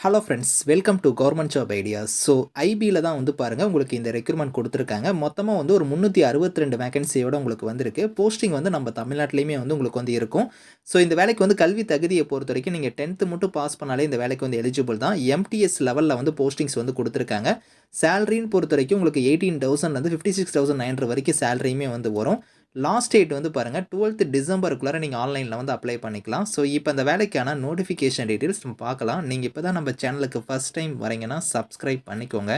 Hello friends, welcome to government job ideas. So ஐபியில் தான் வந்து பாருங்கள் உங்களுக்கு இந்த ரெக்ரூட்மெண்ட் கொடுத்துருக்காங்க. மொத்தமாக வந்து ஒரு 362 வேகன்சியோட உங்களுக்கு வந்திருக்கு. போஸ்டிங் வந்து நம்ம தமிழ்நாட்டிலையுமே வந்து உங்களுக்கு வந்து இருக்கும். ஸோ இந்த வேலைக்கு வந்து கல்வி தகுதியை பொறுத்த வரைக்கும் நீங்கள் 10th மட்டும் பாஸ் பண்ணாலே இந்த வேலைக்கு வந்து எலிஜிபிள் தான். எம்டிஎஸ் லெவலில் வந்து போஸ்டிங்ஸ் வந்து கொடுத்துருக்காங்க. சேலரின்னு பொறுத்த வரைக்கும் உங்களுக்கு 18,000 56,900 வரைக்கும் சேலரியுமே வந்து வரும். லாஸ்ட் டேட் வந்து பாருங்கள் 12th டிசம்பருக்குள்ளார நீங்கள் ஆன்லைனில் வந்து அப்ளை பண்ணிக்கலாம். ஸோ இப்போ இந்த வேலைக்கான நோட்டிஃபிகேஷன் டீட்டெயில்ஸ் நம்ம பார்க்கலாம். நீங்கள் இப்போ தான் நம்ம சேனலுக்கு ஃபஸ்ட் டைம் வரீங்கன்னா சப்ஸ்கிரைப் பண்ணிக்கோங்க.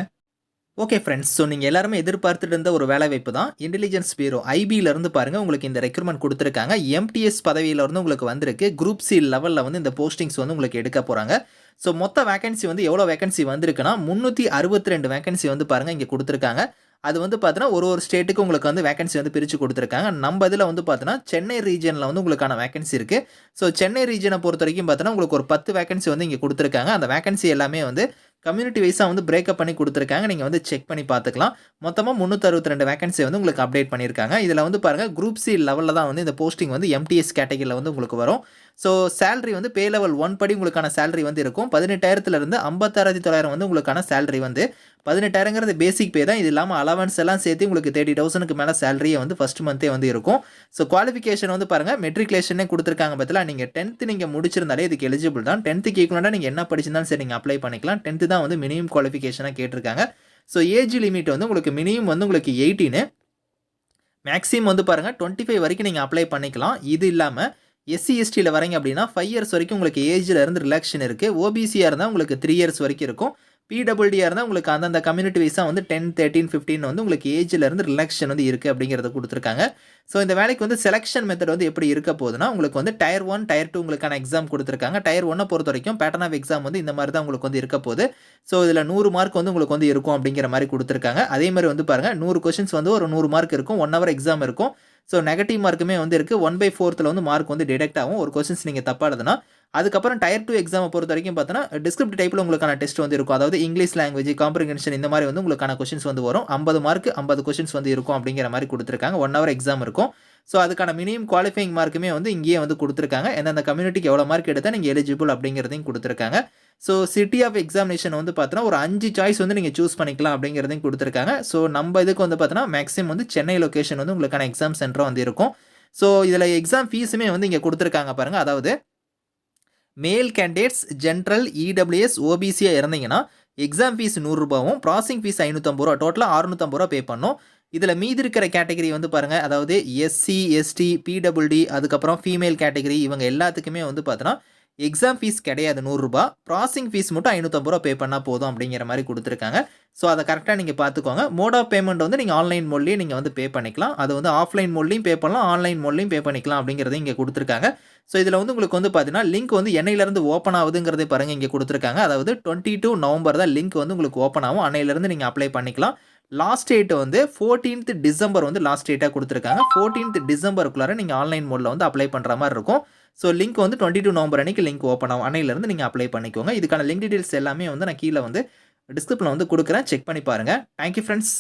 ஓகே ஃப்ரெண்ட்ஸ், ஸோ நீங்கள் எல்லாருமே எதிர்பார்த்துட்டு இருந்த ஒரு வேலைவாய்ப்பு தான். இன்டெலிஜென்ஸ் பியூரோ ஐபியிலேருந்து பாருங்கள் உங்களுக்கு இந்த ரெக்ரூட்மெண்ட் கொடுத்துருக்காங்க. எம்டிஎஸ் பதவியிலேருந்து உங்களுக்கு வந்திருக்கு. குரூப் சி லெவலில் வந்து இந்த போஸ்டிங்ஸ் வந்து உங்களுக்கு எடுக்க போகிறாங்க. ஸோ மொத்த வேகன்சி வந்து எவ்வளோ வேகன்சி வந்திருக்குன்னா 362 வேகன்சி வந்து பாருங்கள் இங்கே கொடுத்துருக்காங்க. அது வந்து பார்த்தீங்கன்னா ஒரு ஸ்டேட்டுக்கு உங்களுக்கு வந்து வேகன்சி வந்து பிரித்து கொடுத்துருக்காங்க. நம்ம இதில் வந்து பார்த்தீங்கன்னா சென்னை ரீஜனில் வந்து உங்களுக்கான வேகன்சி இருக்குது. ஸோ சென்னை ரீஜனை பொறுத்த வரைக்கும் பார்த்தீங்கன்னா உங்களுக்கு ஒரு 10 வேகன்சி வந்து இங்கே கொடுத்துருக்காங்க. அந்த வேகன்சி எல்லாமே வந்து கம்யூனிட்டி வைஸாக வந்து பிரேக்கப் பண்ணி கொடுத்துருக்காங்க. நீங்கள் வந்து செக் பண்ணி பார்த்துக்கலாம். மொத்தமாக 362 வேகன்சி வந்து உங்களுக்கு அப்டேட் பண்ணியிருக்காங்க. இதில் வந்து பாருங்கள் குரூப் சி லெவலில் தான் வந்து இந்த போஸ்டிங் வந்து எம்டிஎஸ் கேட்டகரியில் வந்து உங்களுக்கு வரும். ஸோ சேலரி வந்து பே லெவல் 1 படி உங்களுக்கான சேலரி வந்து இருக்கும். 18,000 56,900 வந்து உங்களுக்கான சேலரி வந்து 18,000ங்கிறது பேசிக் பே தான். இது இல்லாமல் அலவன்ஸ் எல்லாம் சேர்த்து உங்களுக்கு 30,000க்கு மேலே சேலரியே வந்து ஃபஸ்ட் மந்த்தே வந்து இருக்கும். ஸோ குவாலிஃபிகேஷன் வந்து பாருங்கள் மெட்ரிகுலேஷனே கொடுத்துருக்காங்க. பற்றில நீங்கள் 10th நீங்கள் முடிச்சிருந்தாலே இதுக்கு எலிஜிபிள் தான். 10th ஈக்குவலாக நீங்கள் என்ன படிச்சிருந்தாலும் சரி நீங்கள் அப்ளை பண்ணிக்கலாம். 10th தான் வந்து மினிமம் குவாலிஃபிகேஷனாக கேட்டிருக்காங்க. ஸோ ஏஜ் லிமிட் வந்து உங்களுக்கு மினிமம் வந்து உங்களுக்கு 18, மேக்ஸிமம் வந்து பாருங்கள் 25 வரைக்கும் நீங்கள் அப்ளை பண்ணிக்கலாம். இது இல்லாமல் எஸ்சி எஸ்டியில் வரீங்க அப்படின்னா 5 இயர்ஸ் வரைக்கும் உங்களுக்கு ஏஜில் இருந்து ரிலாக்ஷன் இருக்குது. ஓபிசியாக இருந்தால் உங்களுக்கு 3 இயர்ஸ் வரைக்கும் இருக்கும். பிடபிள்டியாக இருந்தால் உங்களுக்கு அந்தந்த கம்யூனிட்டி வைஸாக வந்து 10, 13, 15 வந்து உங்களுக்கு ஏஜில் இருந்து ரிலாக்ஷன் வந்து இருக்குது அப்படிங்கிறத கொடுத்துருக்காங்க. ஸோ இந்த வேலைக்கு வந்து செலெக்ஷன் மெத்தட் வந்து எப்படி இருக்க போகுதுன்னா உங்களுக்கு வந்து டயர் 1, டயர் 2 உங்களுக்கான எக்ஸாம் கொடுத்துருக்காங்க. டயர் 1 பொறுத்த வரைக்கும் பேட்டர்ன் ஆஃப் எக்ஸாம் வந்து இந்த மாதிரி தான் உங்களுக்கு வந்து இருக்க போகுது. ஸோ இதில் 100 மார்க் வந்து உங்களுக்கு வந்து இருக்கும் அப்படிங்கிற மாதிரி கொடுத்துருக்காங்க. அதே மாதிரி வந்து பாருங்கள் 100 கொஷின்ஸ் வந்து ஒரு 100 மார்க் இருக்கும். 1 ஹவர் எக்ஸாம் இருக்கும். ஸோ நெகட்டிவ் மார்க்குமே வந்து இருக்குது. 1/4th வந்து மார்க் வந்து டிடெக்ட் ஆகும் ஒரு கொஸ்டின்ஸ் நீங்கள் தப்பாக எழுதுனா. அதுக்கப்புறம் டயர் 2 எக்ஸாமை பொறுத்த வரைக்கும் பார்த்தோன்னா டிஸ்கிரிப்ட் டைப்பில் உங்களுக்கான டெஸ்ட் வந்து இருக்கும். அதாவது இங்கிலீஷ் லாங்குவேஜ், காம்ப்ரிஹென்ஷன் இந்த மாதிரி வந்து உங்களுக்கான கொஸ்டின்ஸ் வந்து வரும். 50 மார்க் 50 கொஸ்டின்ஸ் வந்து இருக்கும் அப்படிங்கிற மாதிரி கொடுத்துருக்காங்க. 1 ஹவர் எக்ஸாம் இருக்கும். ஸோ அதுக்கான மினிமம் குவாலிஃபைங் மார்க்குமே வந்து இங்கேயே வந்து கொடுத்துருக்காங்க. எந்தெந்த கம்யூனிட்டிக்கு எவ்வளோ மார்க் எடுத்தால் நீங்கள் எலிஜிபிள் அப்படிங்கிறதையும் கொடுத்துருக்காங்க. ஸோ சிட்டி ஆஃப் எக்ஸாமினேஷன் வந்து பார்த்தோன்னா ஒரு 5 சாய்ஸ் வந்து நீங்கள் சூஸ் பண்ணிக்கலாம் அப்படிங்கிறதையும் கொடுத்துருக்காங்க. ஸோ நம்ம இதுக்கு வந்து பார்த்தோன்னா மேக்ஸிமம் வந்து சென்னை லொக்கேஷன் வந்து உங்களுக்கான எக்ஸாம் சென்டர் வந்து இருக்கும். ஸோ இதில் எக்ஸாம் ஃபீஸுமே வந்து இங்கே கொடுத்துருக்காங்க பாருங்கள். அதாவது மேல் கேண்டிடேட்ஸ் ஜென்ரல் இடபிள்யூஎஸ் ஓபிசியாக இருந்தீங்கன்னா எக்ஸாம் ஃபீஸ் 100 ரூபாவும் ப்ராசஸிங் ஃபீஸ் 550 ரூபா, டோட்டலாக 650 ரூபா பே பண்ணணும். இதில் மீதி இருக்கிற கேட்டகரி வந்து பாருங்கள், அதாவது எஸ்சி எஸ்டி பிடபிள்டி அதுக்கப்புறம் ஃபீமேல் கேட்டகரி இவங்க எல்லாத்துக்குமே வந்து பார்த்தோன்னா எக்ஸாம் ஃபீஸ் கிடையாது 100 ரூபா. ப்ராசஸிங் ஃபீஸ் மட்டும் 550 ரூபா பே பண்ணால் போதும் அப்படிங்கிற மாதிரி கொடுத்துருக்காங்க. ஸோ அதை கரெக்டாக நீங்கள் பார்த்துக்கோங்க. மோட் ஆஃப் பேமெண்ட் வந்து நீங்கள் ஆன்லைன் மோட்லேயே நீங்கள் வந்து பே பண்ணிக்கலாம். அது வந்து ஆஃப்லைன் மோட்லையும் பே பண்ணலாம், ஆன்லைன் மோட்லையும் பே பண்ணிக்கலாம் அப்படிங்கிறத இங்கே கொடுத்துருக்காங்க. ஸோ இதில் வந்து உங்களுக்கு வந்து பார்த்தீங்கன்னா லிங்க் வந்து என்னையிலேருந்து ஓப்பன் ஆகுதுங்கிறதே பாருங்கள் இங்கே கொடுத்துருக்காங்க. அதாவது 22 நவம்பர் தான் லிங்க் வந்து உங்களுக்கு ஓப்பன் ஆகும். அன்னையிலேருந்து நீங்கள் அப்ளை பண்ணிக்கலாம். லாஸ்ட் டேட் வந்து 14th டிசம்பர் வந்து லாஸ்ட் டேட்டாக கொடுத்துருக்காங்க. 14th டிசம்பருக்குள்ளார நீங்கள் ஆன்லைன் மோடில் வந்து அப்ளை பண்ணுற மாதிரி இருக்கும். ஸோ லிங்க் வந்து 22 நவம்பர் அன்றைக்கி லிங்க் ஓப்பன் ஆகும். அன்னையிலேருந்து நீங்கள் அப்ளை பண்ணிக்கோங்க. இதுக்கான லிங்க் டீட்டெயில்ஸ் எல்லாமே வந்து நான் கீழே வந்து டிஸ்கிரிப்ஷனில் வந்து கொடுக்குறேன். செக் பண்ணி பாருங்கள். Thank you friends.